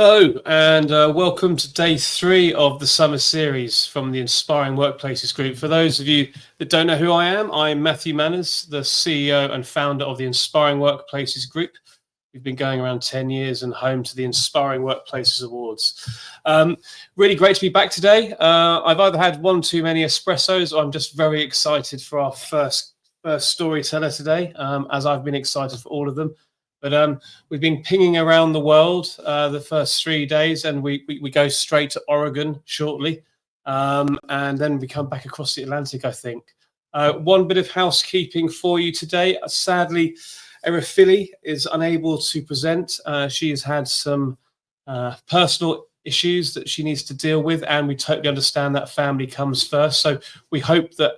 Hello, and welcome to day 3 of the summer series from the Inspiring Workplaces Group. For those of you that don't know who I am, I'm Matthew Manners, the CEO and founder of the Inspiring Workplaces Group. We've been going around 10 years and home to the Inspiring Workplaces Awards. Really great to be back today. I've either had one too many espressos, or I'm just very excited for our first storyteller today, as I've been excited for all of them. But we've been pinging around the world the first 3 days, and we go straight to Oregon shortly, and then we come back across the Atlantic, I think. One bit of housekeeping for you today. Sadly, Erifili is unable to present. She has had some personal issues that she needs to deal with, and we totally understand that family comes first. So we hope that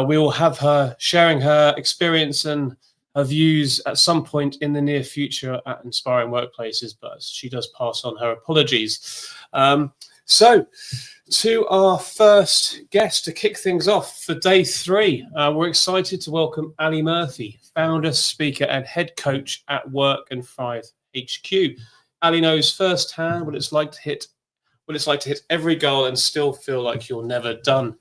we will have her sharing her experience and her views at some point in the near future at Inspiring Workplaces, but she does pass on her apologies. So to our first guest to kick things off for day 3, we're excited to welcome Ali Murphy, founder, speaker, and head coach at Work and Thrive HQ. Ali knows firsthand what it's like to hit every goal and still feel like you're never done.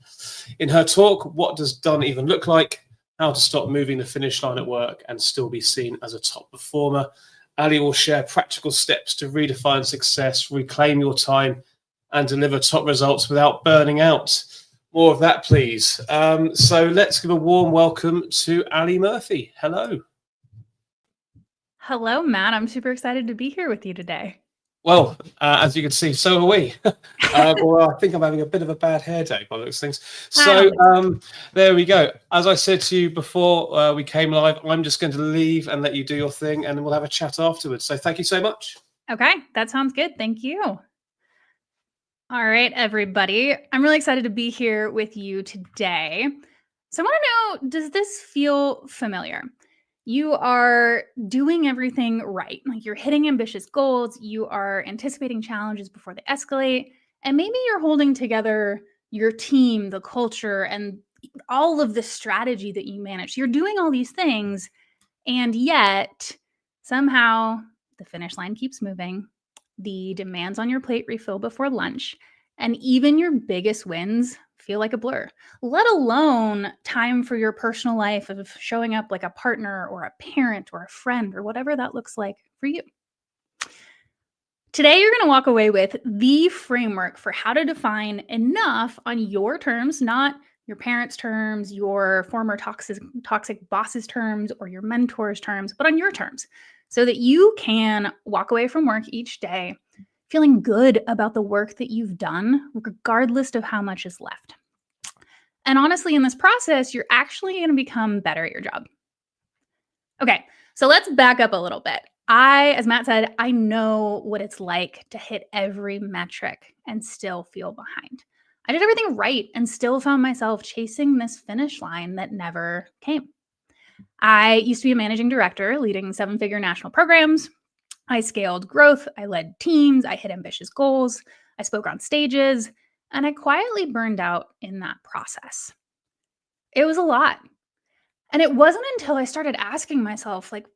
In her talk, What Does Done Even Look Like? How to stop moving the finish line at work and still be seen as a top performer, Ali will share practical steps to redefine success, reclaim your time, and deliver top results without burning out. More of that, please. So let's give a warm welcome to Ali Murphy. Hello. Hello, Matt. I'm super excited to be here with you today. Well, as you can see, so are we. Well, I think I'm having a bit of a bad hair day by those things. So there we go. As I said to you before we came live, I'm just going to leave and let you do your thing, and we'll have a chat afterwards. So thank you so much. Okay, that sounds good. Thank you. All right, everybody. I'm really excited to be here with you today. So I want to know, does this feel familiar? You are doing everything right. Like you're hitting ambitious goals. You are anticipating challenges before they escalate. And maybe you're holding together your team, the culture, and all of the strategy that you manage. You're doing all these things. And yet somehow the finish line keeps moving. The demands on your plate refill before lunch. And even your biggest wins feel like a blur, let alone time for your personal life of showing up like a partner or a parent or a friend or whatever that looks like for you. Today, you're going to walk away with the framework for how to define enough on your terms, not your parents' terms, your former toxic boss's terms, or your mentor's terms, but on your terms, so that you can walk away from work each day feeling good about the work that you've done, regardless of how much is left. And honestly, in this process, you're actually going to become better at your job. Okay, so let's back up a little bit. As Matt said, I know what it's like to hit every metric and still feel behind. I did everything right and still found myself chasing this finish line that never came. I used to be a managing director leading 7-figure national programs. I scaled growth, I led teams, I hit ambitious goals, I spoke on stages, and I quietly burned out in that process. It was a lot. And it wasn't until I started asking myself, like,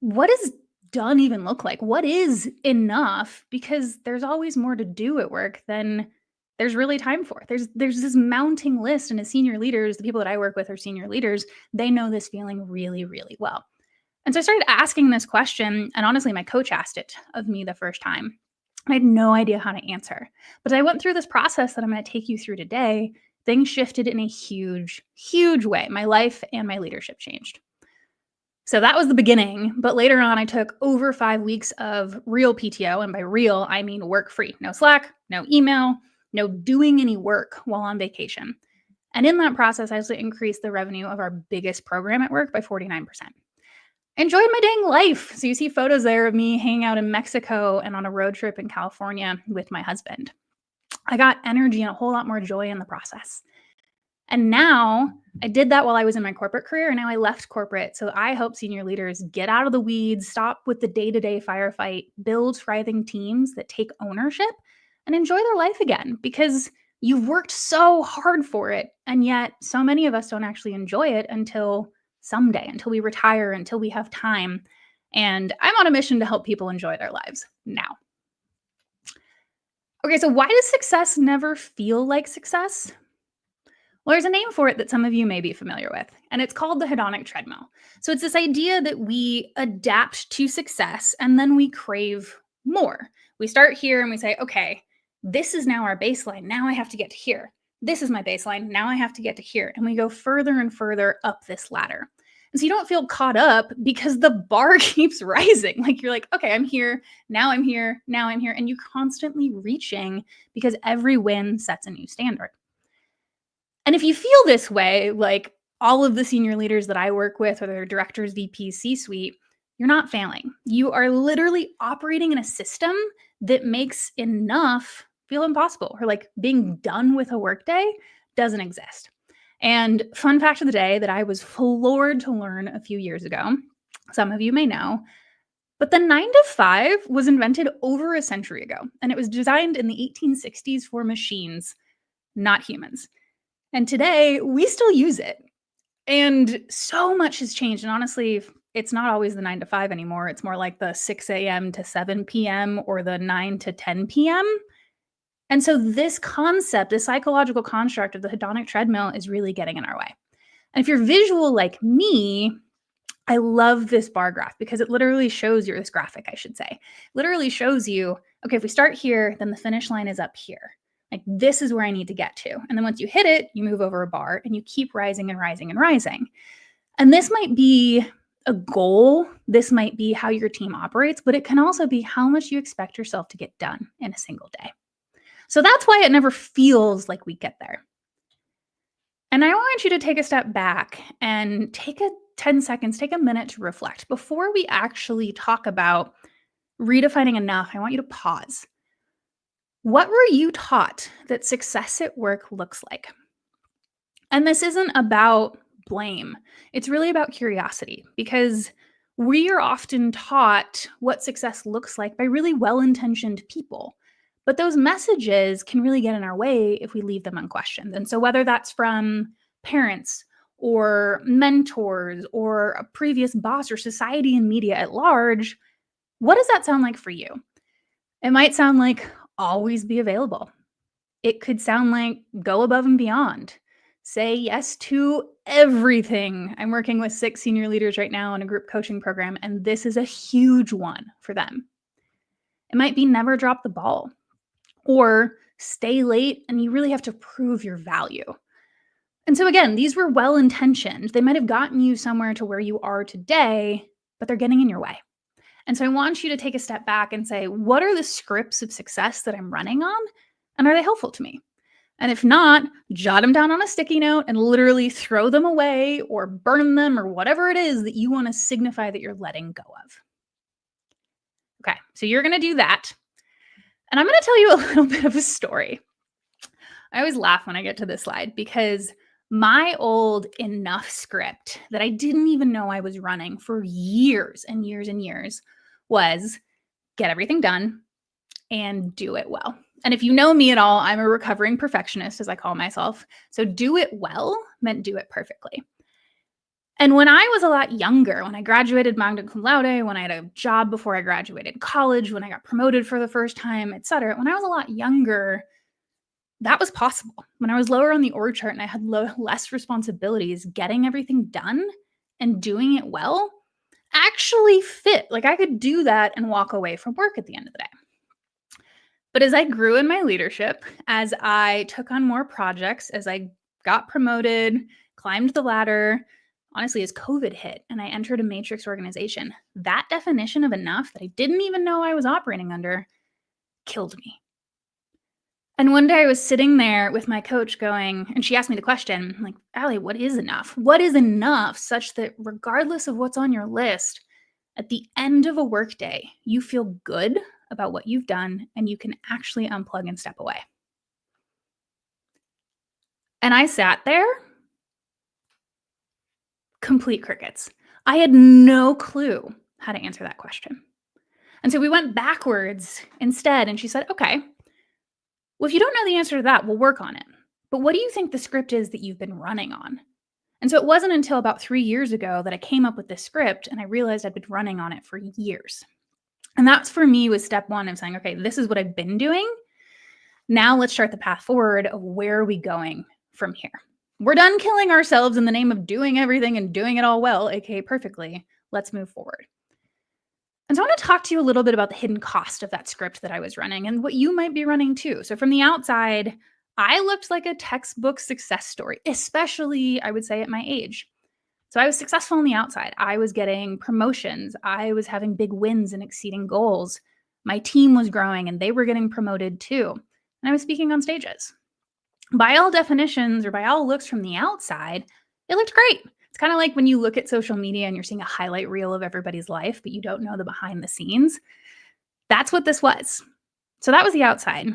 what does done even look like? What is enough? Because there's always more to do at work than there's really time for. There's this mounting list, and as senior leaders, the people that I work with are senior leaders, they know this feeling really, really well. And so I started asking this question, and honestly, my coach asked it of me the first time. I had no idea how to answer. But as I went through this process that I'm going to take you through today, things shifted in a huge, huge way. My life and my leadership changed. So that was the beginning. But later on, I took over 5 weeks of real PTO. And by real, I mean work-free. No Slack, no email, no doing any work while on vacation. And in that process, I also increased the revenue of our biggest program at work by 49%. Enjoyed my dang life. So you see photos there of me hanging out in Mexico and on a road trip in California with my husband. I got energy and a whole lot more joy in the process. And now I did that while I was in my corporate career, and now I left corporate. So I help senior leaders get out of the weeds, stop with the day-to-day firefight, build thriving teams that take ownership and enjoy their life again, because you've worked so hard for it. And yet so many of us don't actually enjoy it until someday, until we retire, until we have time. And I'm on a mission to help people enjoy their lives now. Okay, so why does success never feel like success? Well, there's a name for it that some of you may be familiar with, and it's called the hedonic treadmill. So it's this idea that we adapt to success and then we crave more. We start here and we say, okay, this is now our baseline. Now I have to get to here. This is my baseline. Now I have to get to here. And we go further and further up this ladder. And so you don't feel caught up because the bar keeps rising. Like you're like, okay, I'm here. Now I'm here. Now I'm here. And you're constantly reaching because every win sets a new standard. And if you feel this way, like all of the senior leaders that I work with, whether they're directors, VPs, C-suite, you're not failing. You are literally operating in a system that makes enough feel impossible, or like being done with a workday doesn't exist. And fun fact of the day that I was floored to learn a few years ago, some of you may know, but the 9 to 5 was invented over a century ago, and it was designed in the 1860s for machines, not humans. And today we still use it. And so much has changed. And honestly, it's not always the 9 to 5 anymore. It's more like the 6 a.m. to 7 p.m. or the 9 to 10 p.m. And so this concept, this psychological construct of the hedonic treadmill is really getting in our way. And if you're visual like me, I love this bar graph because it literally shows you, this graphic, I should say, literally shows you, okay, if we start here, then the finish line is up here. Like this is where I need to get to. And then once you hit it, you move over a bar and you keep rising and rising and rising. And this might be a goal. This might be how your team operates, but it can also be how much you expect yourself to get done in a single day. So that's why it never feels like we get there. And I want you to take a step back and take 10 seconds, take a minute to reflect. Before we actually talk about redefining enough, I want you to pause. What were you taught that success at work looks like? And this isn't about blame. It's really about curiosity, because we are often taught what success looks like by really well-intentioned people. But those messages can really get in our way if we leave them unquestioned. And so whether that's from parents or mentors or a previous boss or society and media at large, what does that sound like for you? It might sound like always be available. It could sound like go above and beyond. Say yes to everything. I'm working with 6 senior leaders right now in a group coaching program, and this is a huge one for them. It might be never drop the ball or stay late and you really have to prove your value. And so again, these were well-intentioned. They might have gotten you somewhere to where you are today, but they're getting in your way. And so I want you to take a step back and say, what are the scripts of success that I'm running on? And are they helpful to me? And if not, jot them down on a sticky note and literally throw them away or burn them or whatever it is that you want to signify that you're letting go of. Okay, so you're going to do that. And I'm going to tell you a little bit of a story. I always laugh when I get to this slide because my old enough script that I didn't even know I was running for years and years and years was get everything done and do it well. And if you know me at all, I'm a recovering perfectionist, as I call myself. So do it well meant do it perfectly. And when I was a lot younger, when I graduated magna cum laude, when I had a job before I graduated college, when I got promoted for the first time, et cetera, when I was a lot younger, that was possible. When I was lower on the org chart and I had less responsibilities, getting everything done and doing it well actually fit. Like I could do that and walk away from work at the end of the day. But as I grew in my leadership, as I took on more projects, as I got promoted, climbed the ladder, honestly, as COVID hit and I entered a matrix organization, that definition of enough that I didn't even know I was operating under killed me. And one day I was sitting there with my coach going, and she asked me the question, like, Allie, what is enough? What is enough such that regardless of what's on your list, at the end of a workday, you feel good about what you've done and you can actually unplug and step away? And I sat there, complete crickets. I had no clue how to answer that question. And so we went backwards instead, and she said, okay, well, if you don't know the answer to that, we'll work on it. But what do you think the script is that you've been running on? And so it wasn't until about 3 years ago that I came up with this script and I realized I'd been running on it for years. And that's for me was step one of saying, okay, this is what I've been doing. Now let's chart the path forward of where are we going from here. We're done killing ourselves in the name of doing everything and doing it all well, aka perfectly. Let's move forward. And so I want to talk to you a little bit about the hidden cost of that script that I was running and what you might be running too. So from the outside, I looked like a textbook success story, especially I would say at my age. So I was successful on the outside. I was getting promotions. I was having big wins and exceeding goals. My team was growing and they were getting promoted too. And I was speaking on stages. By all definitions or by all looks from the outside, it looked great. It's kind of like when you look at social media and you're seeing a highlight reel of everybody's life, but you don't know the behind the scenes. That's what this was. So that was the outside.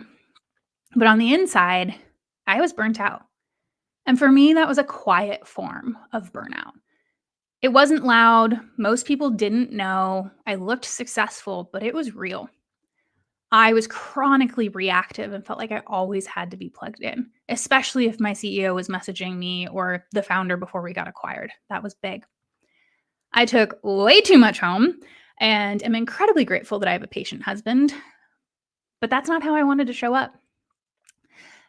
But on the inside, I was burnt out. And for me, that was a quiet form of burnout. It wasn't loud. Most people didn't know. I looked successful, but it was real. I was chronically reactive and felt like I always had to be plugged in, especially if my CEO was messaging me or the founder before we got acquired. That was big. I took way too much home and am incredibly grateful that I have a patient husband, but that's not how I wanted to show up.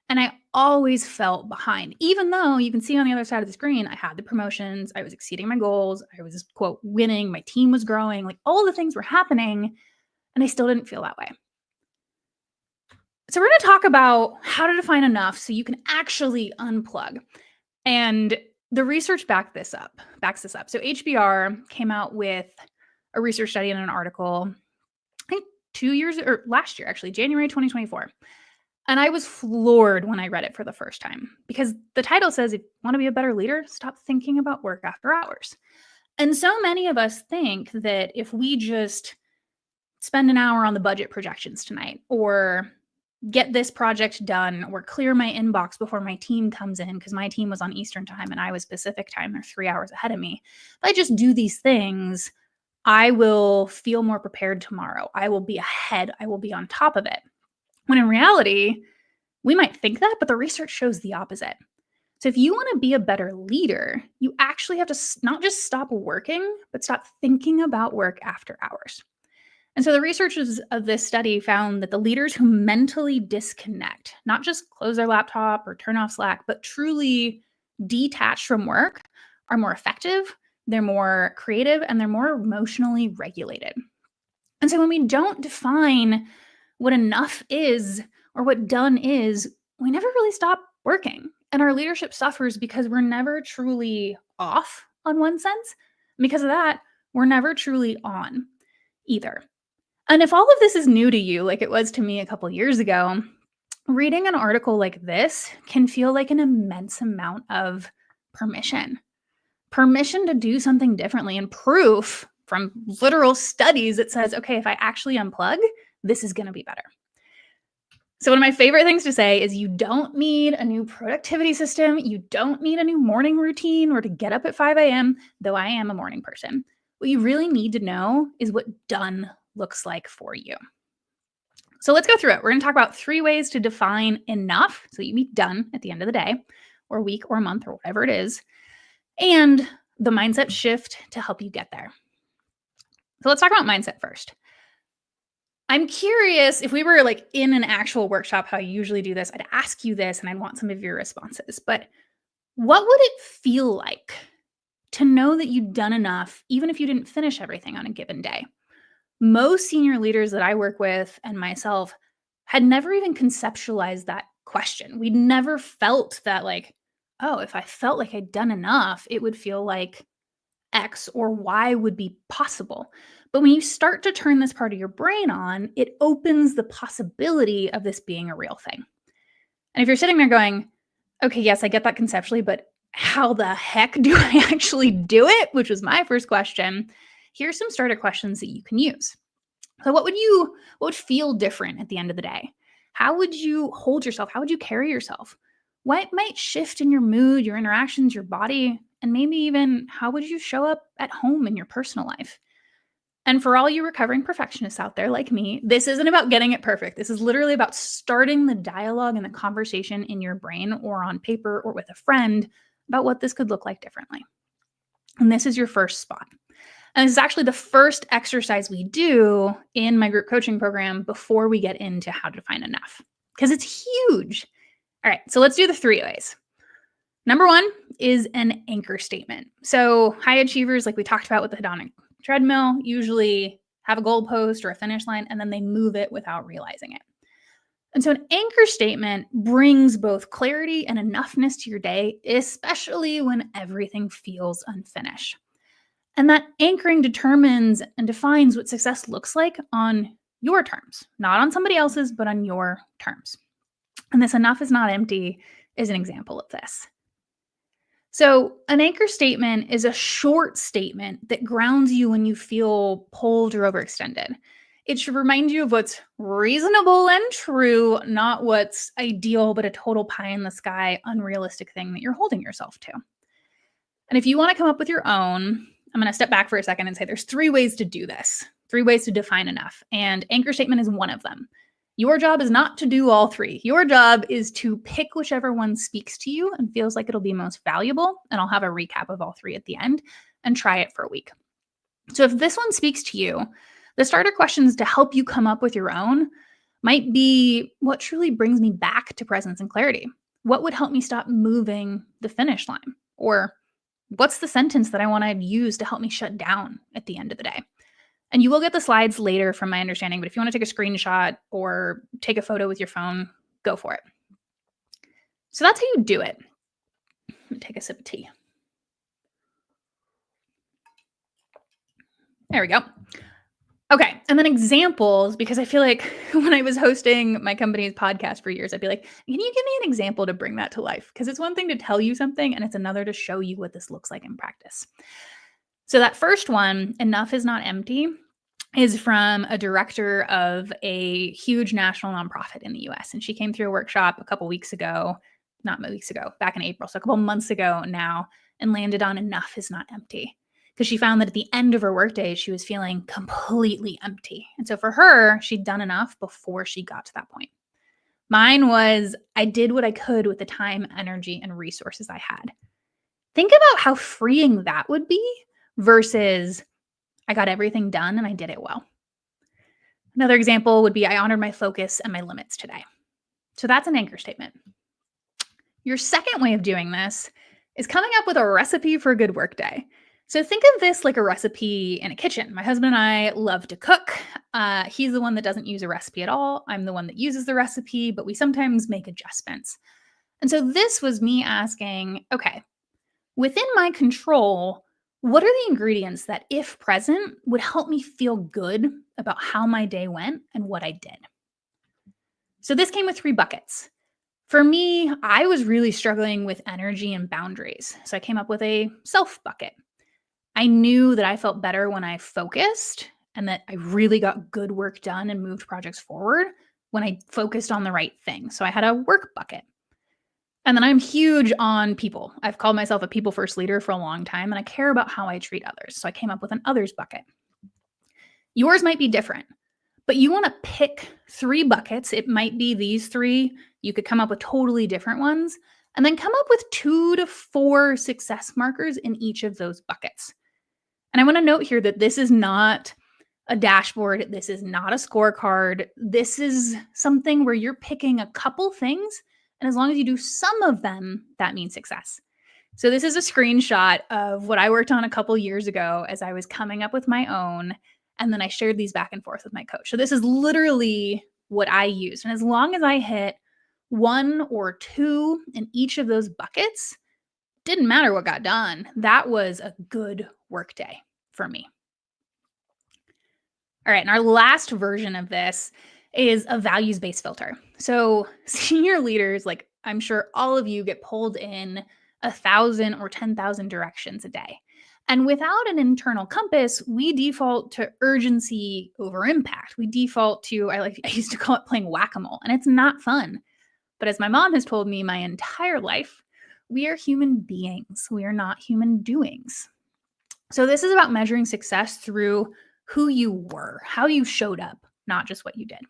And I always felt behind, even though you can see on the other side of the screen, I had the promotions, I was exceeding my goals, I was, quote, winning, my team was growing, like all the things were happening, and I still didn't feel that way. So we're going to talk about how to define enough so you can actually unplug. And the research backs this up. So HBR came out with a research study in an article, I think 2 years or last year, actually, January 2024. And I was floored when I read it for the first time because the title says, if you want to be a better leader, stop thinking about work after hours. And so many of us think that if we just spend an hour on the budget projections tonight or get this project done or clear my inbox before my team comes in, because my team was on Eastern time and I was Pacific time, they're 3 hours ahead of me. If I just do these things, I will feel more prepared tomorrow. I will be ahead. I will be on top of it. When in reality, we might think that, but the research shows the opposite. So if you want to be a better leader, you actually have to not just stop working, but stop thinking about work after hours. And so the researchers of this study found that the leaders who mentally disconnect, not just close their laptop or turn off Slack, but truly detach from work, are more effective, they're more creative, and they're more emotionally regulated. And so when we don't define what enough is or what done is, we never really stop working. And our leadership suffers because we're never truly off on one sense. And because of that, we're never truly on either. And if all of this is new to you, like it was to me a couple years ago, reading an article like this can feel like an immense amount of permission to do something differently, and proof from literal studies that says, okay, if I actually unplug, this is going to be better. So one of my favorite things to say is you don't need a new productivity system. You don't need a new morning routine or to get up at 5 a.m., though I am a morning person. What you really need to know is what done looks like for you. So let's go through it. We're going to talk about 3 ways to define enough so you be done at the end of the day or week or month or whatever it is, and the mindset shift to help you get there. So let's talk about mindset first. I'm curious, if we were like in an actual workshop, how I usually do this, I'd ask you this and I'd want some of your responses. But what would it feel like to know that you'd done enough, even if you didn't finish everything on a given day? Most senior leaders that I work with and myself had never even conceptualized that question. We'd never felt that like, oh, if I felt like I'd done enough, it would feel like X or Y would be possible. But when you start to turn this part of your brain on, it opens the possibility of this being a real thing. And if you're sitting there going, okay, yes, I get that conceptually, but how the heck do I actually do it? Which was my first question. Here's some starter questions that you can use. So what would feel different at the end of the day? How would you hold yourself? How would you carry yourself? What might shift in your mood, your interactions, your body, and maybe even how would you show up at home in your personal life? And for all you recovering perfectionists out there like me, this isn't about getting it perfect. This is literally about starting the dialogue and the conversation in your brain or on paper or with a friend about what this could look like differently. And this is your first spot. And this is actually the first exercise we do in my group coaching program before we get into how to define enough. because it's huge. All right, so let's do the 3 ways. Number 1 is an anchor statement. So high achievers, like we talked about with the hedonic treadmill, usually have a goalpost or a finish line, and then they move it without realizing it. And so an anchor statement brings both clarity and enoughness to your day, especially when everything feels unfinished. And that anchoring determines and defines what success looks like on your terms, not on somebody else's, but on your terms. And this enough is not empty is an example of this. So an anchor statement is a short statement that grounds you when you feel pulled or overextended. It should remind you of what's reasonable and true, not what's ideal, but a total pie in the sky, unrealistic thing that you're holding yourself to. And if you want to come up with your own, I'm going to step back for a second and say there's 3 ways to do this, 3 ways to define enough. And anchor statement is one of them. Your job is not to do all 3. Your job is to pick whichever one speaks to you and feels like it'll be most valuable. And I'll have a recap of all 3 at the end and try it for a week. So if this one speaks to you, the starter questions to help you come up with your own might be, what truly brings me back to presence and clarity? What would help me stop moving the finish line? Or what's the sentence that I want to use to help me shut down at the end of the day? And you will get the slides later from my understanding, but if you want to take a screenshot or take a photo with your phone, go for it. So that's how you do it. Let me take a sip of tea. There we go. Okay, and then examples, because I feel like when I was hosting my company's podcast for years, I'd be like, can you give me an example to bring that to life? Because it's one thing to tell you something, and it's another to show you what this looks like in practice. So that first one, enough is not empty, is from a director of a huge national nonprofit in the US. And she came through a workshop a couple weeks ago, back in April, so a couple months ago now, and landed on enough is not empty. Because she found that at the end of her workday, she was feeling completely empty. And so for her, she'd done enough before she got to that point. Mine was, I did what I could with the time, energy, and resources I had. Think about how freeing that would be versus I got everything done and I did it well. Another example would be I honored my focus and my limits today. So that's an anchor statement. Your second way of doing this is coming up with a recipe for a good workday. So think of this like a recipe in a kitchen. My husband and I love to cook. He's the one that doesn't use a recipe at all. I'm the one that uses the recipe, but we sometimes make adjustments. And so this was me asking, okay, within my control, what are the ingredients that, if present, would help me feel good about how my day went and what I did? So this came with 3 buckets. For me, I was really struggling with energy and boundaries. So I came up with a self bucket. I knew that I felt better when I focused and that I really got good work done and moved projects forward when I focused on the right thing. So I had a work bucket. And then I'm huge on people. I've called myself a people first leader for a long time, and I care about how I treat others. So I came up with an others bucket. Yours might be different, but you want to pick 3 buckets. It might be these 3. You could come up with totally different ones, and then come up with 2 to 4 success markers in each of those buckets. And I want to note here that this is not a dashboard. This is not a scorecard. This is something where you're picking a couple things, and as long as you do some of them, that means success. So this is a screenshot of what I worked on a couple years ago as I was coming up with my own, and then I shared these back and forth with my coach. So this is literally what I used. And as long as I hit 1 or 2 in each of those buckets, didn't matter what got done. That was a good work day for me. All right, and our last version of this is a values-based filter. So senior leaders, like I'm sure all of you, get pulled in 1,000 or 10,000 directions a day. And without an internal compass, we default to urgency over impact. We default to, I used to call it playing whack-a-mole, and it's not fun. But as my mom has told me my entire life, we are human beings. We are not human doings. So this is about measuring success through who you were, how you showed up, not just what you did.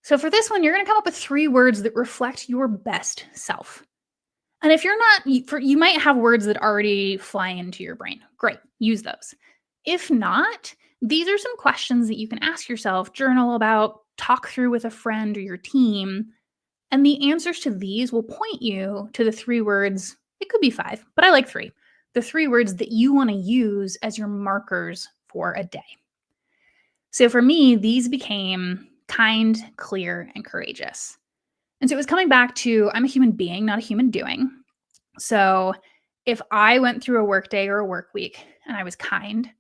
So for this one, you're going to come up with 3 words that reflect your best self. And if you're not, you might have words that already fly into your brain. Great, use those. If not, these are some questions that you can ask yourself, journal about, talk through with a friend or your team. And the answers to these will point you to the 3 words. It could be 5, but I like 3. The 3 words that you want to use as your markers for a day. So for me, these became kind, clear, and courageous. And so it was coming back to I'm a human being, not a human doing. So if I went through a work day or a work week and I was kind,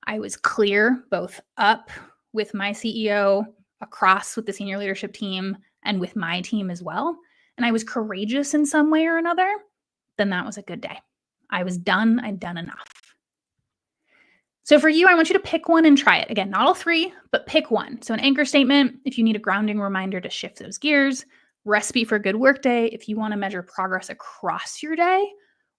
I was clear, both up with my CEO, across with the senior leadership team, and with my team as well, and I was courageous in some way or another, then that was a good day. I was done. I'd done enough. So for you, I want you to pick one and try it. Again, not all 3, but pick one. So an anchor statement, if you need a grounding reminder to shift those gears, recipe for a good work day, if you want to measure progress across your day,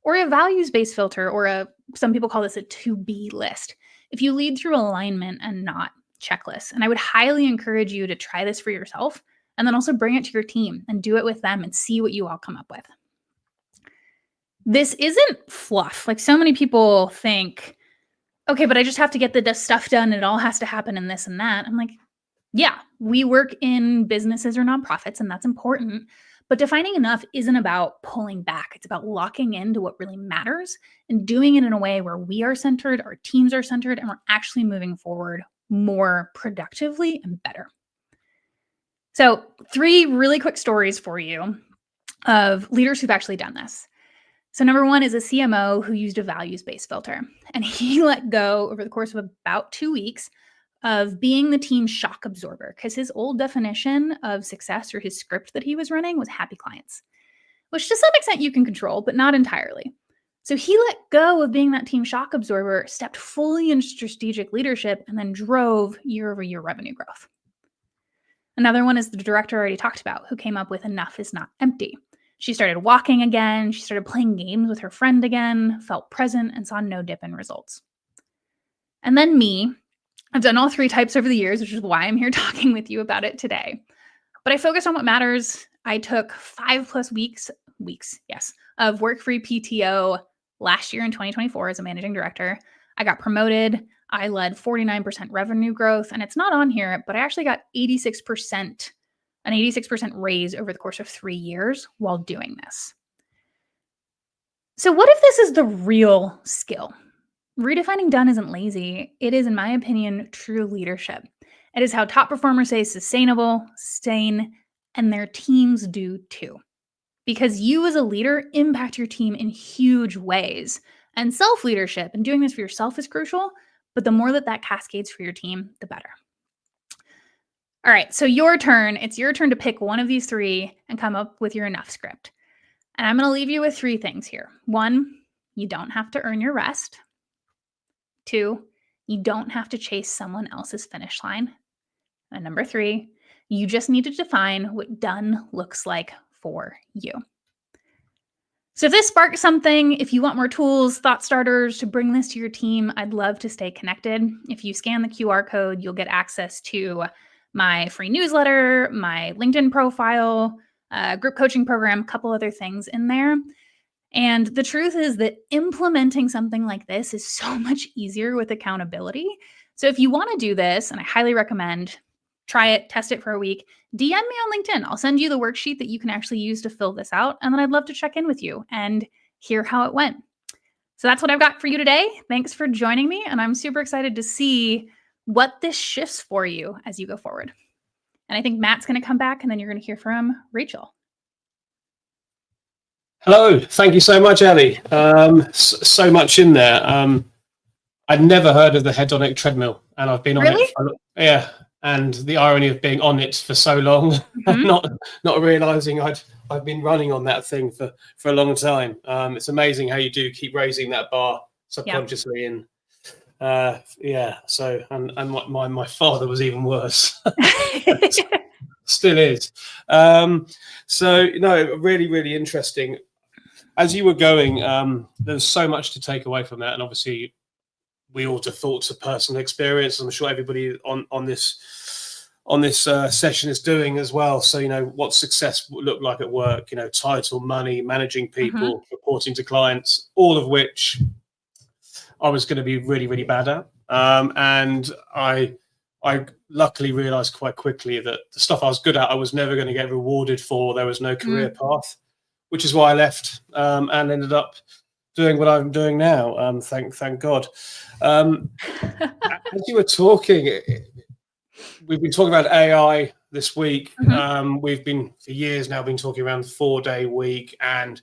or a values-based filter, or some people call this a to-be list, if you lead through alignment and not checklists. And I would highly encourage you to try this for yourself and then also bring it to your team and do it with them and see what you all come up with. This isn't fluff. Like so many people think, okay, but I just have to get the stuff done. It all has to happen in this and that. I'm like, yeah, we work in businesses or nonprofits, and that's important. But defining enough isn't about pulling back. It's about locking into what really matters and doing it in a way where we are centered, our teams are centered, and we're actually moving forward more productively and better. So 3 really quick stories for you of leaders who've actually done this. So number 1 is a CMO who used a values-based filter, and he let go over the course of about 2 weeks of being the team's shock absorber, because his old definition of success, or his script that he was running, was happy clients, which to some extent you can control, but not entirely. So he let go of being that team shock absorber, stepped fully into strategic leadership, and then drove year-over-year revenue growth. Another one is the director I already talked about, who came up with enough is not empty. She started walking again, she started playing games with her friend again, felt present, and saw no dip in results. And then me, I've done all 3 types over the years, which is why I'm here talking with you about it today. But I focused on what matters. I took 5+ weeks, of work-free PTO last year in 2024 as a managing director. I got promoted. I led 49% revenue growth, and it's not on here, but I actually got an 86% raise over the course of 3 years while doing this. So what if this is the real skill? Redefining done isn't lazy. It is, in my opinion, true leadership. It is how top performers stay sustainable, sane, and their teams do too. Because you as a leader impact your team in huge ways. And self-leadership and doing this for yourself is crucial, but the more that cascades for your team, the better. All right, so your turn. It's your turn to pick one of these 3 and come up with your enough script. And I'm going to leave you with 3 things here. 1, you don't have to earn your rest. 2, you don't have to chase someone else's finish line. And number 3, you just need to define what done looks like for you. So if this sparks something, if you want more tools, thought starters to bring this to your team, I'd love to stay connected. If you scan the QR code, you'll get access to my free newsletter, my LinkedIn profile, group coaching program, a couple other things in there. And the truth is that implementing something like this is so much easier with accountability. So if you want to do this, and I highly recommend, try it, test it for a week, DM me on LinkedIn. I'll send you the worksheet that you can actually use to fill this out. And then I'd love to check in with you and hear how it went. So that's what I've got for you today. Thanks for joining me. And I'm super excited to see what this shifts for you as you go forward. And I think Matt's going to come back, and then you're going to hear from Rachel. Hello. Thank you so much, Ellie. So much in there. I'd never heard of the hedonic treadmill, and I've been on it. Yeah. And the irony of being on it for so long, not realizing I've been running on that thing for a long time. It's amazing how you do keep raising that bar subconsciously. And so and my father was even worse. Still is. So really, really interesting. As you were going, there's so much to take away from that, and obviously we all have thoughts of personal experience. I'm sure everybody on this session is doing as well. So what success look like at work, title, money, managing people, reporting to clients, all of which I was going to be really, really bad at. And I luckily realized quite quickly that the stuff I was good at, I was never going to get rewarded for. There was no career path, which is why I left and ended up doing what I'm doing now. Thank God. As you were talking, we've been talking about AI this week. We've been for years now been talking around the 4-day week and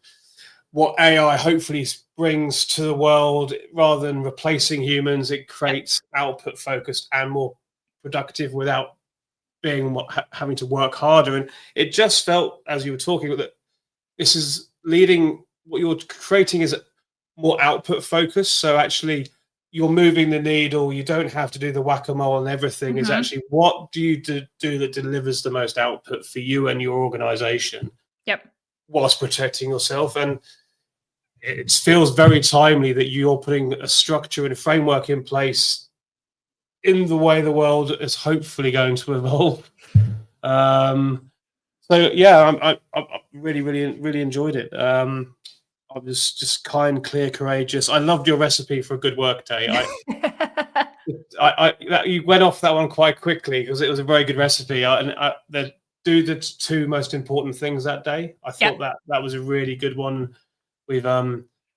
what AI hopefully brings to the world. Rather than replacing humans, it creates output focused and more productive without being having to work harder. And it just felt, as you were talking, that this is leading, what you're creating is more output focused. So actually you're moving the needle. You don't have to do the whack-a-mole and everything. Is actually, what do you do that delivers the most output for you and your organization? Yep. Whilst protecting yourself. And it feels very timely that you're putting a structure and a framework in place in the way the world is hopefully going to evolve. So yeah, I really enjoyed it. I was just kind, clear, courageous. I loved your recipe for a good work day. You went off that one quite quickly because it was a very good recipe. Do the 2 most important things that day. I thought that was a really good one. With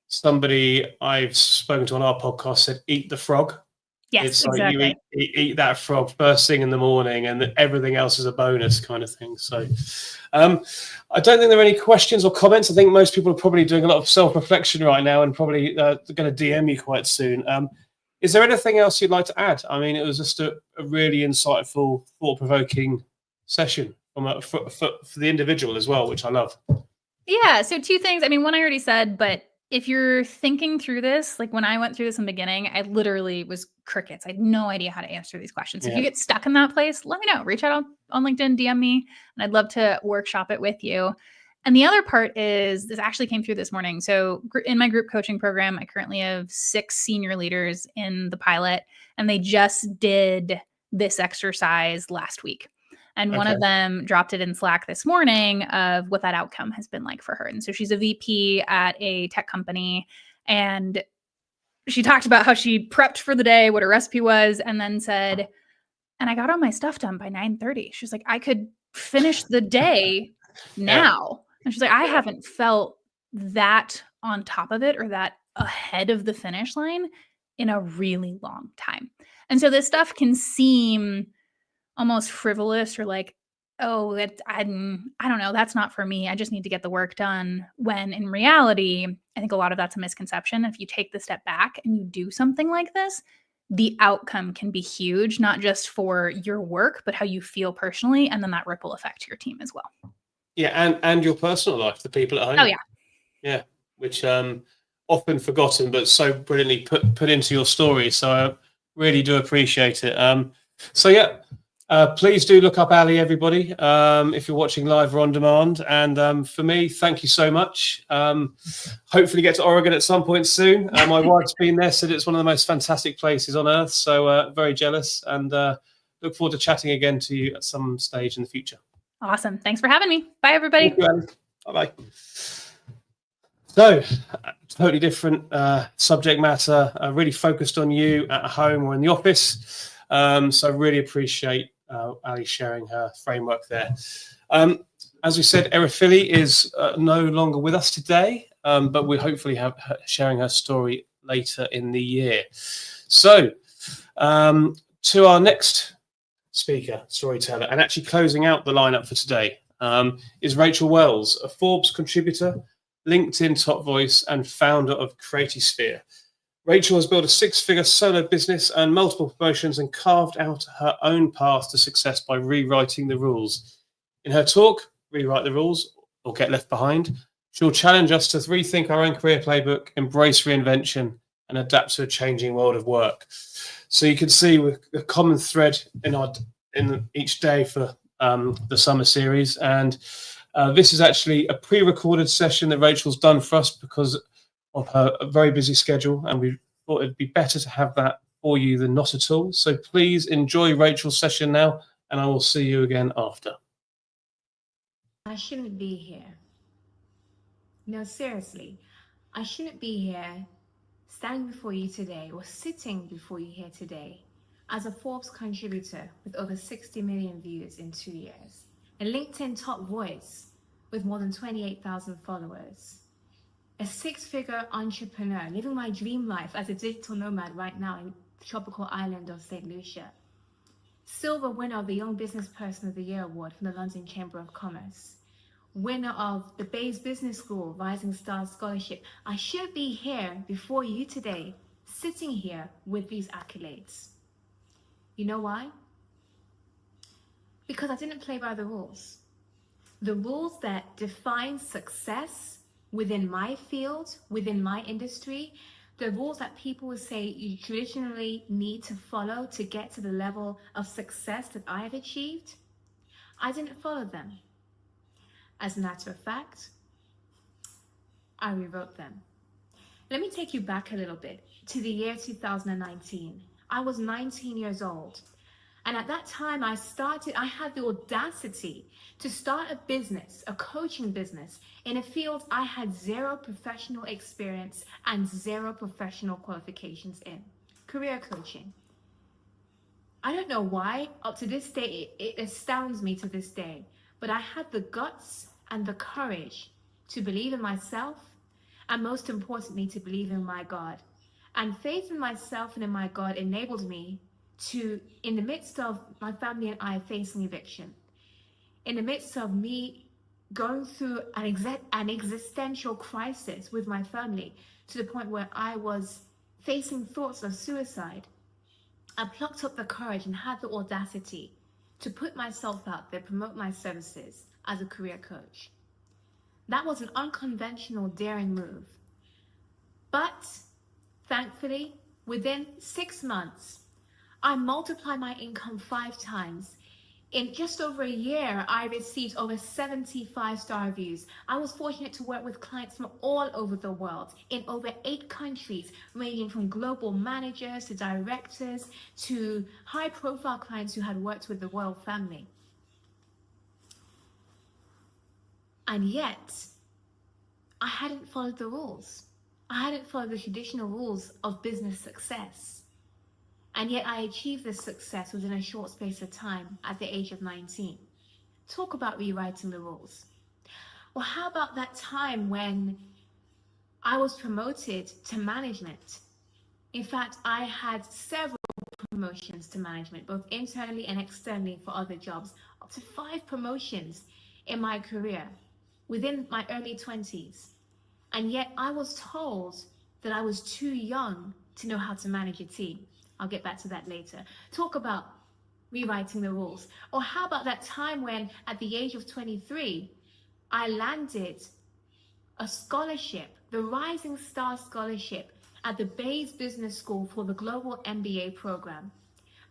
somebody I've spoken to on our podcast said, "Eat the frog." Yes, it's exactly. Like you eat that frog first thing in the morning, and everything else is a bonus kind of thing. So, I don't think there are any questions or comments. I think most people are probably doing a lot of self-reflection right now, and probably going to DM you quite soon. Is there anything else you'd like to add? I mean, it was just a really insightful, thought-provoking session for the individual as well, which I love. Yeah. So 2 things. I mean, one I already said, but if you're thinking through this, like when I went through this in the beginning, I literally was crickets. I had no idea how to answer these questions. So if you get stuck in that place, let me know. Reach out on LinkedIn, DM me, and I'd love to workshop it with you. And the other part is, this actually came through this morning. So in my group coaching program, I currently have 6 senior leaders in the pilot, and they just did this exercise last week. And one of them dropped it in Slack this morning of what that outcome has been like for her. And so she's a VP at a tech company, and she talked about how she prepped for the day, what her recipe was, and then said, and I got all my stuff done by 9:30. She's like, I could finish the day now. And she's like, I haven't felt that on top of it or that ahead of the finish line in a really long time. And so this stuff can seem almost frivolous or like, oh, I don't know, that's not for me. I just need to get the work done. When in reality, I think a lot of that's a misconception. If you take the step back and you do something like this, the outcome can be huge, not just for your work, but how you feel personally, and then that ripple effect to your team as well. Yeah, and your personal life, the people at home. Oh yeah. Yeah, which often forgotten, but so brilliantly put into your story. So I really do appreciate it. So yeah, please do look up Ali, everybody, if you're watching live or on demand. And for me, thank you so much. Hopefully get to Oregon at some point soon. My wife's been there, said it's one of the most fantastic places on earth. So very jealous, and look forward to chatting again to you at some stage in the future. Awesome. Thanks for having me. Bye, everybody. Thank you, Ali. Bye-bye. So, totally different subject matter, really focused on you at home or in the office. So I really appreciate Ali sharing her framework there. As we said, Erifili is no longer with us today, but we'll hopefully have her sharing her story later in the year. So, to our next speaker, storyteller, and actually closing out the lineup for today is Rachel Wells, a Forbes contributor, LinkedIn top voice, and founder of Creatisphere. Rachel has built a 6-figure solo business and multiple promotions and carved out her own path to success by rewriting the rules. In her talk, Rewrite the Rules or Get Left Behind, she'll challenge us to rethink our own career playbook, embrace reinvention, and adapt to a changing world of work. So you can see with a common thread in each day for the summer series. And this is actually a pre-recorded session that Rachel's done for us because of her very busy schedule, and we thought it'd be better to have that for you than not at all. So please enjoy Rachel's session now, and I will see you again after. I shouldn't be here. No, seriously, I shouldn't be here standing before you today or sitting before you here today. as a Forbes contributor with over 60 million views in 2 years, a LinkedIn top voice with more than 28,000 followers, a six-figure entrepreneur living my dream life as a digital nomad right now in the tropical island of St. Lucia, silver winner of the Young Business Person of the Year Award from the London Chamber of Commerce, winner of the Bayes Business School Rising Stars Scholarship. I should be here before you today, sitting here with these accolades. You know why? Because I didn't play by the rules. The rules that define success within my field, within my industry, the rules that people would say you traditionally need to follow to get to the level of success that I have achieved, I didn't follow them. As a matter of fact, I rewrote them. Let me take you back a little bit to the year 2019. I was 19 years old. And at that time, I had the audacity to start a business, a coaching business, in a field I had zero professional experience and zero professional qualifications in, career coaching. I don't know why, up to this day, it astounds me to this day, but I had the guts and the courage to believe in myself, and most importantly, to believe in my God. And faith in myself and in my God enabled me to, in the midst of my family and I facing eviction, in the midst of me going through an existential crisis with my family, to the point where I was facing thoughts of suicide, I plucked up the courage and had the audacity to put myself out there, promote my services as a career coach. That was an unconventional, daring move. But thankfully, within 6 months, I multiplied my income 5 times. In just over a year, I received over 70 5-star reviews. I was fortunate to work with clients from all over the world in over 8 countries, ranging from global managers to directors to high-profile clients who had worked with the royal family. And yet, I hadn't followed the rules. I hadn't followed the traditional rules of business success. And yet I achieved this success within a short space of time at the age of 19. Talk about rewriting the rules. Well, how about that time when I was promoted to management? In fact, I had several promotions to management, both internally and externally for other jobs, up to 5 promotions in my career within my early 20s. And yet I was told that I was too young to know how to manage a team. I'll get back to that later. Talk about rewriting the rules. Or how about that time when, at the age of 23, I landed a scholarship, the Rising Star Scholarship at the Bayes Business School for the Global MBA program.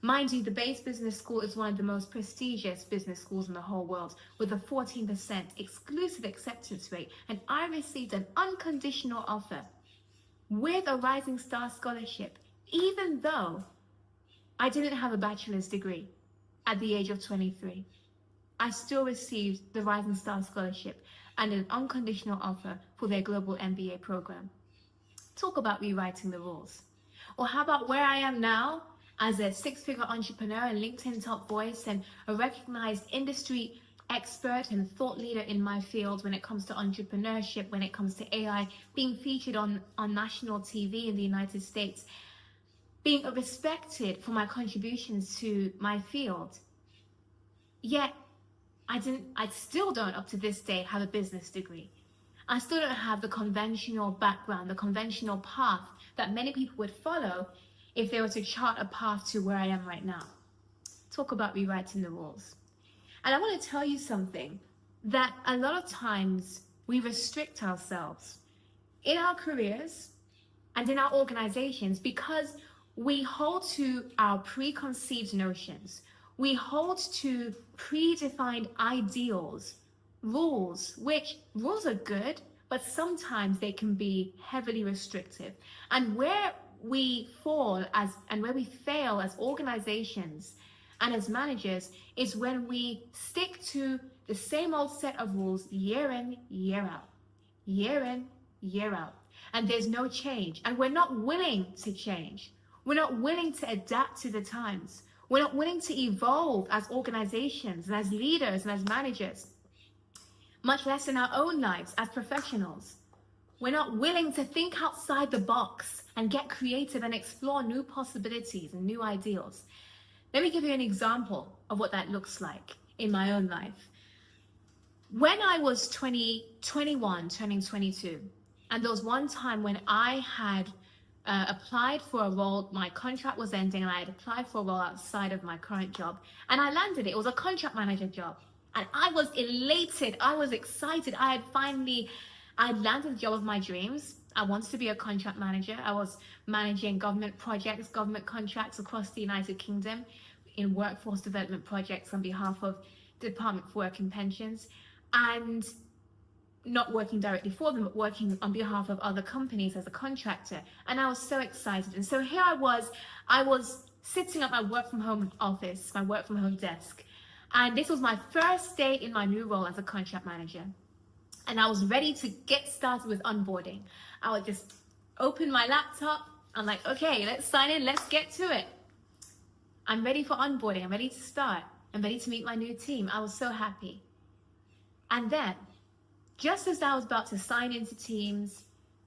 Mind you, the Bayes Business School is one of the most prestigious business schools in the whole world, with a 14% exclusive acceptance rate, and I received an unconditional offer with a Rising Star Scholarship, even though I didn't have a bachelor's degree at the age of 23. I still received the Rising Star Scholarship and an unconditional offer for their global MBA program. Talk about rewriting the rules. Or how about where I am now as a 6-figure entrepreneur and LinkedIn top voice and a recognized industry expert and thought leader in my field when it comes to entrepreneurship, when it comes to AI, being featured on national TV in the United States, being respected for my contributions to my field. Yet, I still don't, up to this day, have a business degree. I still don't have the conventional background, the conventional path that many people would follow if they were to chart a path to where I am right now. Talk about rewriting the rules. And I want to tell you something, that a lot of times we restrict ourselves in our careers and in our organizations because we hold to our preconceived notions. We hold to predefined ideals, rules, which rules are good, but sometimes they can be heavily restrictive. And where we fall and where we fail as organizations and as managers is when we stick to the same old set of rules year in, year out, year in, year out. And there's no change. And we're not willing to change. We're not willing to adapt to the times. We're not willing to evolve as organizations and as leaders and as managers, much less in our own lives as professionals. We're not willing to think outside the box and get creative and explore new possibilities and new ideals. Let me give you an example of what that looks like in my own life. When I was 21, turning 22, and there was one time when I had applied for a role, my contract was ending, and I had applied for a role outside of my current job, and I landed it. It was a contract manager job, and I was elated. I was excited. I had landed the job of my dreams. I wanted to be a contract manager. I was managing government projects, government contracts across the United Kingdom in workforce development projects on behalf of the Department for Work and Pensions, and not working directly for them, but working on behalf of other companies as a contractor. And I was so excited. And so here I was sitting at my work from home office, my work from home desk. And this was my first day in my new role as a contract manager. And I was ready to get started with onboarding. I would just open my laptop. I'm like, okay, let's sign in. Let's get to it. I'm ready for onboarding. I'm ready to start. I'm ready to meet my new team. I was so happy. And then, just as I was about to sign into Teams,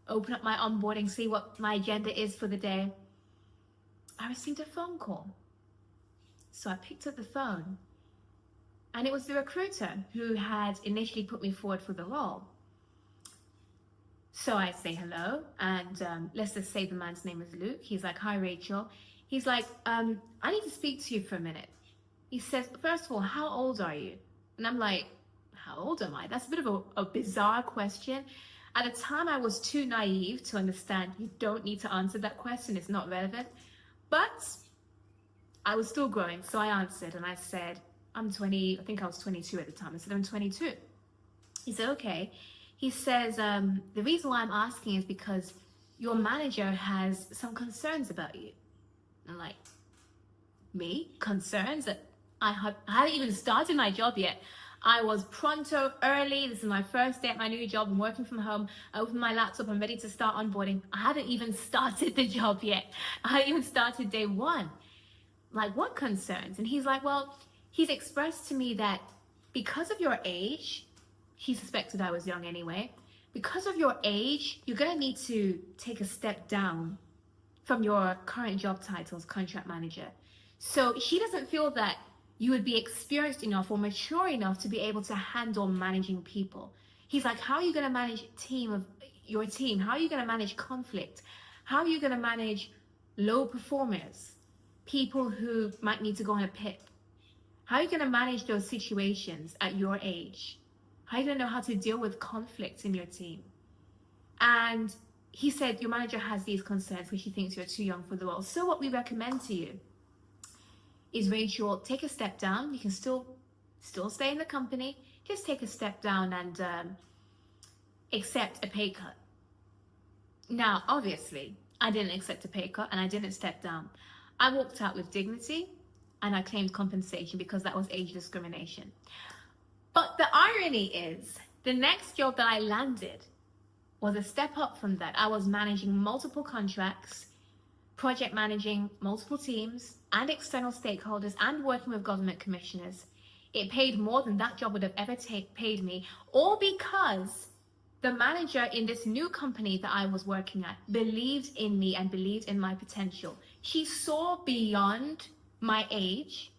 open up my onboarding, see what my agenda is for the day, I received a phone call. So I picked up the phone, and it was the recruiter who had initially put me forward for the role. So I say hello, and let's just say the man's name is Luke. He's like, hi, Rachel. He's like, I need to speak to you for a minute. He says, first of all, how old are you? And I'm like, how old am I? That's a bit of a bizarre question. At the time, I was too naive to understand you don't need to answer that question. It's not relevant. But I was still growing. So I answered and I said, I'm 20. I think I was 22 at the time. I said, I'm 22. He said, okay. He says, the reason why I'm asking is because your manager has some concerns about you. I'm like, me? Concerns? I hadn't even started my job yet. I was pronto, early. This is my first day at my new job. I'm working from home. I open my laptop. I'm ready to start onboarding. I haven't even started the job yet. I haven't even started day one. Like, what concerns? And he's like, well, he's expressed to me that because of your age, he suspected I was young anyway. Because of your age, you're going to need to take a step down from your current job title as contract manager. So he doesn't feel that you would be experienced enough or mature enough to be able to handle managing people. He's like, how are you going to manage your team? How are you going to manage conflict? How are you going to manage low performers? People who might need to go on a PIP? How are you going to manage those situations at your age? How are you going to know how to deal with conflicts in your team? And he said, your manager has these concerns because she thinks you're too young for the role. So what we recommend to you is, Rachel, take a step down. You can still stay in the company. Just take a step down and accept a pay cut. Now, obviously, I didn't accept a pay cut and I didn't step down. I walked out with dignity and I claimed compensation because that was age discrimination. But the irony is, the next job that I landed was a step up from that. I was managing multiple contracts, project managing multiple teams and external stakeholders and working with government commissioners. It paid more than that job would have ever paid me, all because the manager in this new company that I was working at believed in me and believed in my potential. She saw beyond my age,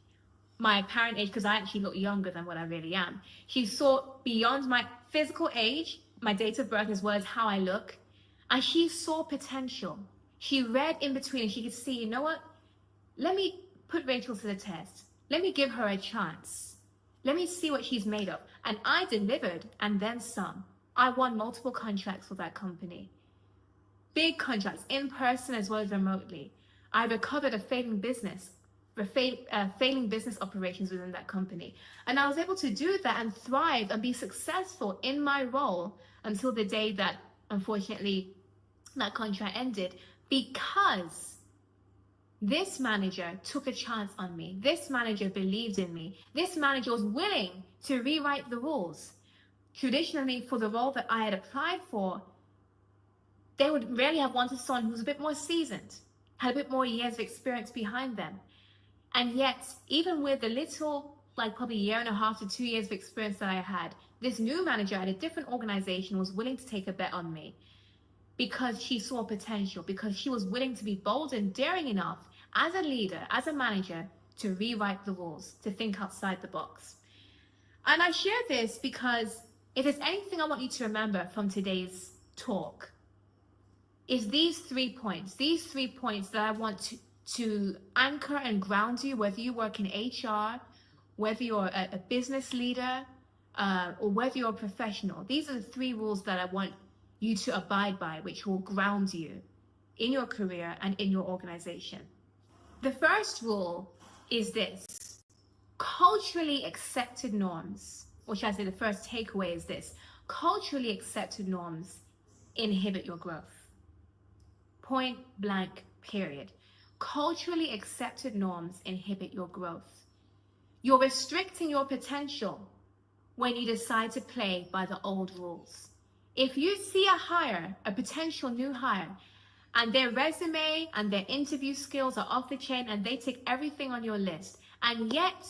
my apparent age, because I actually look younger than what I really am. She saw beyond my physical age, my date of birth, as well as how I look, and she saw potential. She read in between and she could see, you know what? Let me put Rachel to the test. Let me give her a chance. Let me see what she's made of. And I delivered, and then some. I won multiple contracts for that company. Big contracts, in person as well as remotely. I recovered a failing business operations within that company. And I was able to do that and thrive and be successful in my role until the day that, unfortunately, that contract ended, because this manager took a chance on me. This manager believed in me. This manager was willing to rewrite the rules. Traditionally, for the role that I had applied for, they would rarely have wanted someone who's a bit more seasoned, had a bit more years of experience behind them. And yet, even with the little, like probably 1.5 to 2 years of experience that I had, this new manager at a different organization was willing to take a bet on me because she saw potential, because she was willing to be bold and daring enough as a leader, as a manager, to rewrite the rules, to think outside the box. And I share this because if there's anything I want you to remember from today's talk, is these 3 points. These 3 points that I want to anchor and ground you, whether you work in HR, whether you're a business leader, or whether you're a professional. These are the 3 rules that I want you to abide by, which will ground you in your career and in your organization. The first rule is this: culturally accepted norms, or should I say the first takeaway is this: culturally accepted norms inhibit your growth. Point blank, period. Culturally accepted norms inhibit your growth. You're restricting your potential when you decide to play by the old rules. If you see a hire, a potential new hire, and their resume and their interview skills are off the chain and they tick everything on your list, and yet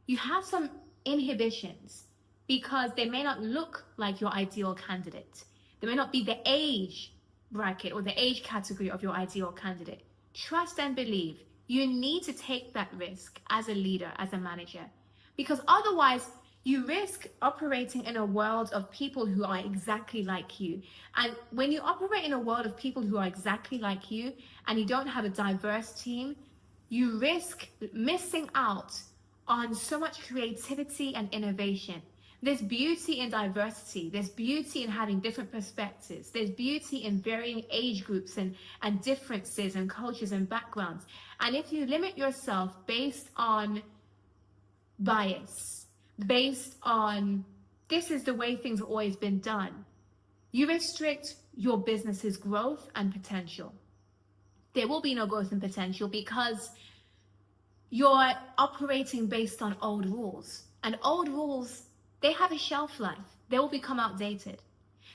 you have some inhibitions because they may not look like your ideal candidate. They may not be the age bracket or the age category of your ideal candidate. Trust and believe. You need to take that risk as a leader, as a manager, because otherwise you risk operating in a world of people who are exactly like you. And when you operate in a world of people who are exactly like you and you don't have a diverse team, you risk missing out on so much creativity and innovation. There's beauty in diversity. There's beauty in having different perspectives. There's beauty in varying age groups and differences and cultures and backgrounds. And if you limit yourself based on bias, based on this is the way things have always been done, you restrict your business's growth and potential. There will be no growth and potential because you're operating based on old rules. And old rules, they have a shelf life. They will become outdated.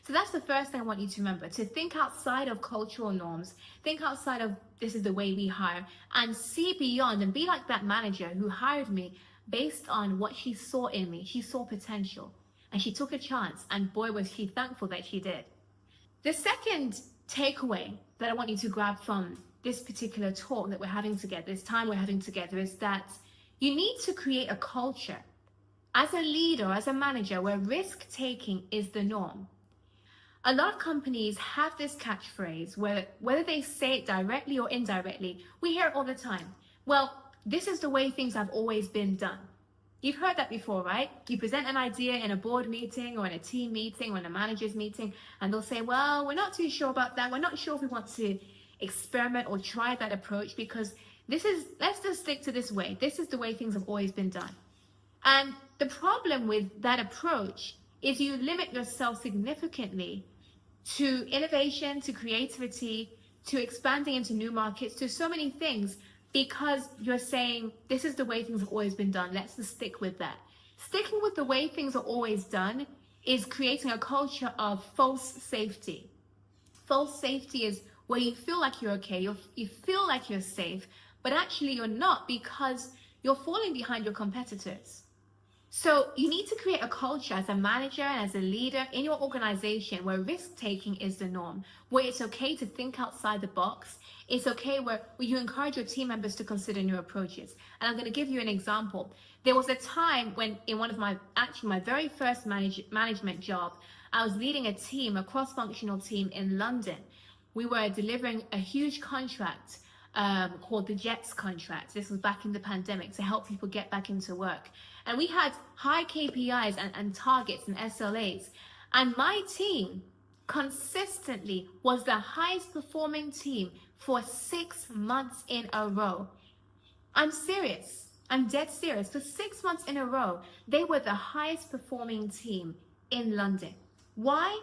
So that's the first thing I want you to remember, to think outside of cultural norms, think outside of this is the way we hire, and see beyond and be like that manager who hired me based on what she saw in me. She saw potential and she took a chance, and boy, was she thankful that she did. The second takeaway that I want you to grab from this particular talk that we're having together, this time we're having together, is that you need to create a culture as a leader, as a manager, where risk-taking is the norm. A lot of companies have this catchphrase where, whether they say it directly or indirectly, we hear it all the time. Well, this is the way things have always been done. You've heard that before, right? You present an idea in a board meeting or in a team meeting or in a manager's meeting, and they'll say, well, we're not too sure about that. We're not sure if we want to experiment or try that approach because let's just stick to this way. This is the way things have always been done. And the problem with that approach is you limit yourself significantly to innovation, to creativity, to expanding into new markets, to so many things, because you're saying, this is the way things have always been done. Let's just stick with that. Sticking with the way things are always done is creating a culture of false safety. False safety is where you feel like you're okay, you feel like you're safe, but actually you're not because you're falling behind your competitors. So you need to create a culture as a manager and as a leader in your organization where risk-taking is the norm, where it's okay to think outside the box. It's okay where you encourage your team members to consider new approaches. And I'm going to give you an example. There was a time when in one of my very first management job, I was leading a team, a cross-functional team in London. We were delivering a huge contract called the JETS contract. This was back in the pandemic to help people get back into work. And we had high KPIs and targets and SLAs. And my team consistently was the highest performing team for 6 months in a row. I'm serious. I'm dead serious. For 6 months in a row, they were the highest performing team in London. Why?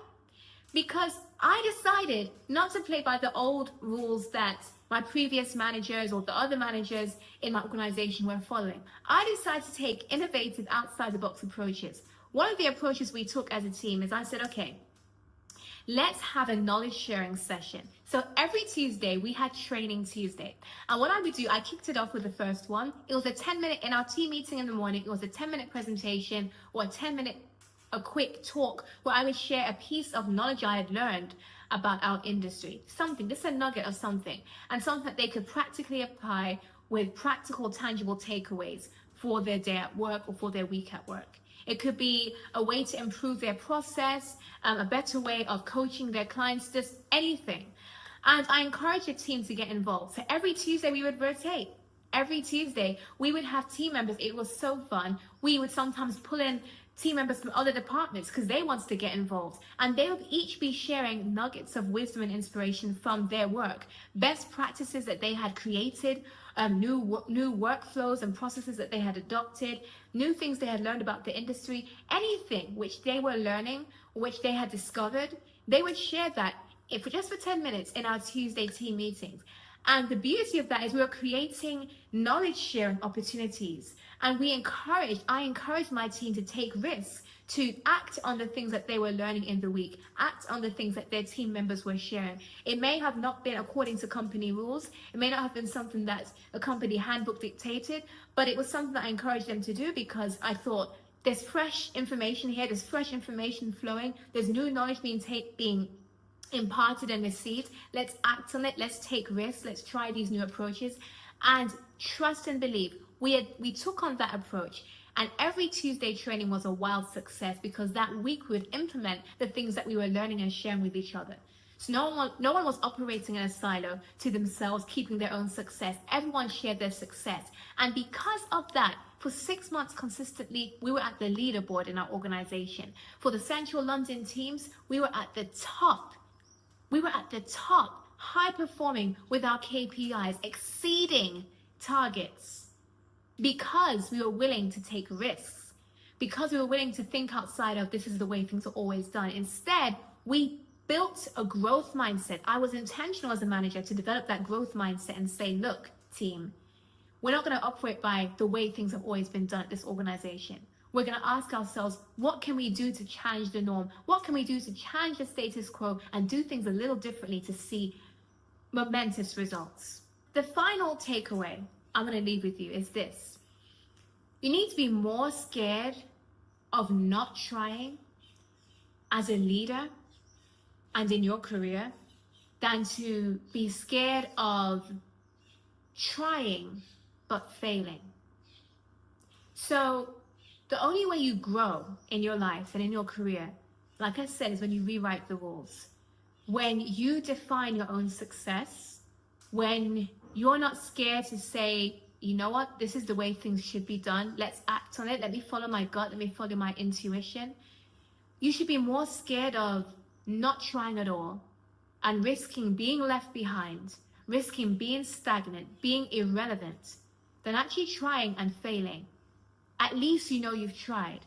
Because I decided not to play by the old rules that my previous managers or the other managers in my organization were following. I decided to take innovative, outside the box approaches. One of the approaches we took as a team is I said, okay, let's have a knowledge sharing session. So every Tuesday we had training Tuesday. And what I would do, I kicked it off with the first one. It was a 10-minute, in our team meeting in the morning, it was a 10-minute presentation or a quick talk where I would share a piece of knowledge I had learned about our industry. Something, just a nugget of something, and something that they could practically apply with practical, tangible takeaways for their day at work or for their week at work. It could be a way to improve their process, a better way of coaching their clients, just anything. And I encourage the team to get involved. So every Tuesday we would rotate. Every Tuesday we would have team members. It was so fun. We would sometimes pull in team members from other departments because they wanted to get involved, and they would each be sharing nuggets of wisdom and inspiration from their work, best practices that they had created, new workflows and processes that they had adopted, new things they had learned about the industry, anything which they were learning, which they had discovered. They would share that if just for 10 minutes in our Tuesday team meetings. And the beauty of that is we were creating knowledge sharing opportunities. And I encouraged my team to take risks, to act on the things that they were learning in the week, act on the things that their team members were sharing. It may have not been according to company rules. It may not have been something that a company handbook dictated, but it was something that I encouraged them to do because I thought there's fresh information here, there's fresh information flowing, there's new knowledge being imparted and received. Let's act on it. Let's take risks. Let's try these new approaches and trust and believe. We took on that approach, and every Tuesday training was a wild success because that week we would implement the things that we were learning and sharing with each other. So no one was operating in a silo to themselves, keeping their own success. Everyone shared their success. And because of that, for 6 months consistently, we were at the leaderboard in our organization. For the Central London teams, we were at the top. We were at the top, high performing with our KPIs, exceeding targets because we were willing to take risks, because we were willing to think outside of this is the way things are always done. Instead, we built a growth mindset. I was intentional as a manager to develop that growth mindset and say, look, team, we're not going to operate by the way things have always been done at this organization. We're going to ask ourselves, what can we do to challenge the norm? What can we do to challenge the status quo and do things a little differently to see momentous results? The final takeaway I'm going to leave with you is this. You need to be more scared of not trying as a leader and in your career than to be scared of trying but failing. So the only way you grow in your life and in your career, like I said, is when you rewrite the rules. When you define your own success, when you're not scared to say, you know what, this is the way things should be done. Let's act on it. Let me follow my gut. Let me follow my intuition. You should be more scared of not trying at all and risking being left behind, risking being stagnant, being irrelevant, than actually trying and failing. At least you know you've tried.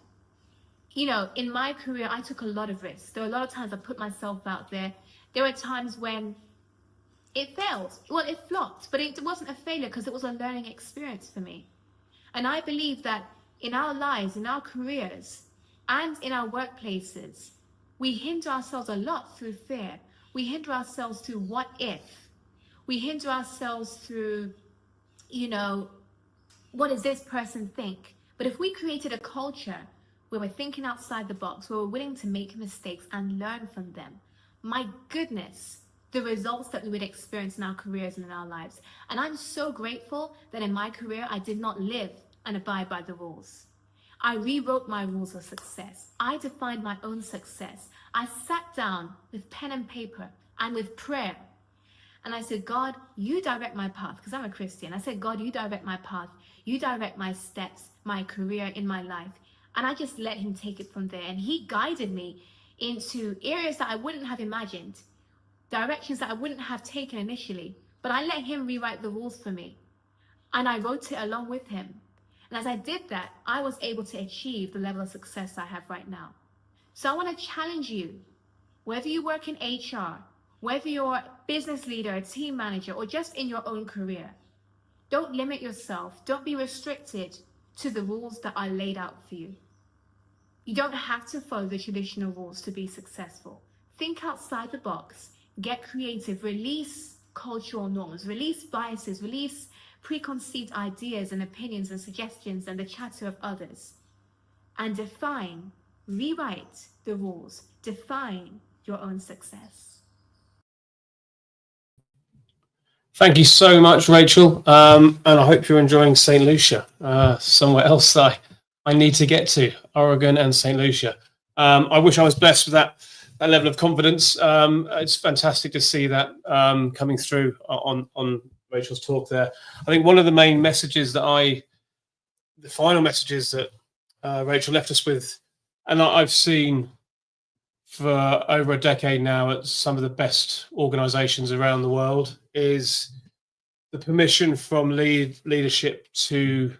You know, in my career, I took a lot of risks. There were a lot of times I put myself out there. There were times when it failed. Well, it flopped, but it wasn't a failure because it was a learning experience for me. And I believe that in our lives, in our careers, and in our workplaces, we hinder ourselves a lot through fear. We hinder ourselves through what if. We hinder ourselves through, you know, what does this person think? But if we created a culture where we're thinking outside the box, where we're willing to make mistakes and learn from them, my goodness, the results that we would experience in our careers and in our lives. And I'm so grateful that in my career, I did not live and abide by the rules. I rewrote my rules of success. I defined my own success. I sat down with pen and paper and with prayer. And I said, God, you direct my path, because I'm a Christian. I said, God, you direct my path. You direct my steps, my career in my life. And I just let him take it from there. And he guided me into areas that I wouldn't have imagined, directions that I wouldn't have taken initially. But I let him rewrite the rules for me. And I wrote it along with him. And as I did that, I was able to achieve the level of success I have right now. So I want to challenge you, whether you work in HR, whether you're a business leader, a team manager, or just in your own career, don't limit yourself. Don't be restricted to the rules that are laid out for you. You don't have to follow the traditional rules to be successful. Think outside the box, get creative, release cultural norms, release biases, release preconceived ideas and opinions and suggestions and the chatter of others, and define, rewrite the rules, define your own success. Thank you so much, Rachel. And I hope you're enjoying St. Lucia, somewhere else that I need to get to, Oregon and St. Lucia. I wish I was blessed with that level of confidence. It's fantastic to see that coming through on Rachel's talk there. I think one of the main messages the final messages that Rachel left us with, and I've seen for over a decade now at some of the best organizations around the world, is the permission from leadership to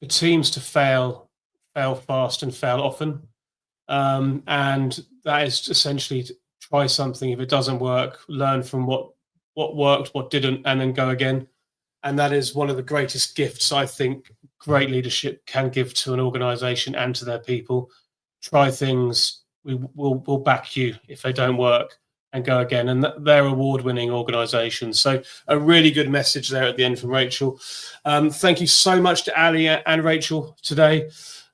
the teams to fail fast and fail often. And that is essentially to try something. If it doesn't work, learn from what worked, what didn't, and then go again. And that is one of the greatest gifts I think great leadership can give to an organization and to their people. Try things. We'll back you if they don't work, and go again. And they're award-winning organizations. So a really good message there at the end from Rachel. Thank you so much to Ali and Rachel today.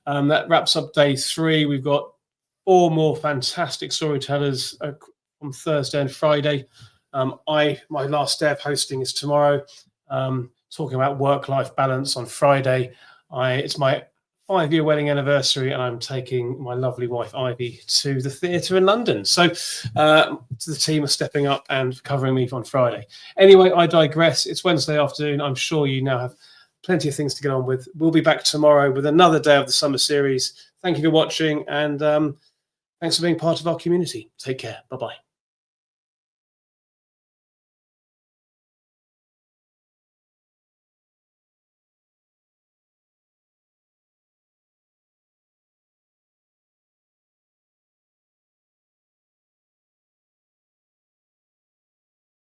That wraps up day 3. We've got 4 more fantastic storytellers on Thursday and Friday. My last day of hosting is tomorrow, talking about work-life balance on Friday. It's my 5-year wedding anniversary, and I'm taking my lovely wife Ivy to the theatre in London. So the team are stepping up and covering me on Friday. Anyway, I digress. It's Wednesday afternoon. I'm sure you now have plenty of things to get on with. We'll be back tomorrow with another day of the summer series. Thank you for watching, and thanks for being part of our community. Take care. Bye-bye.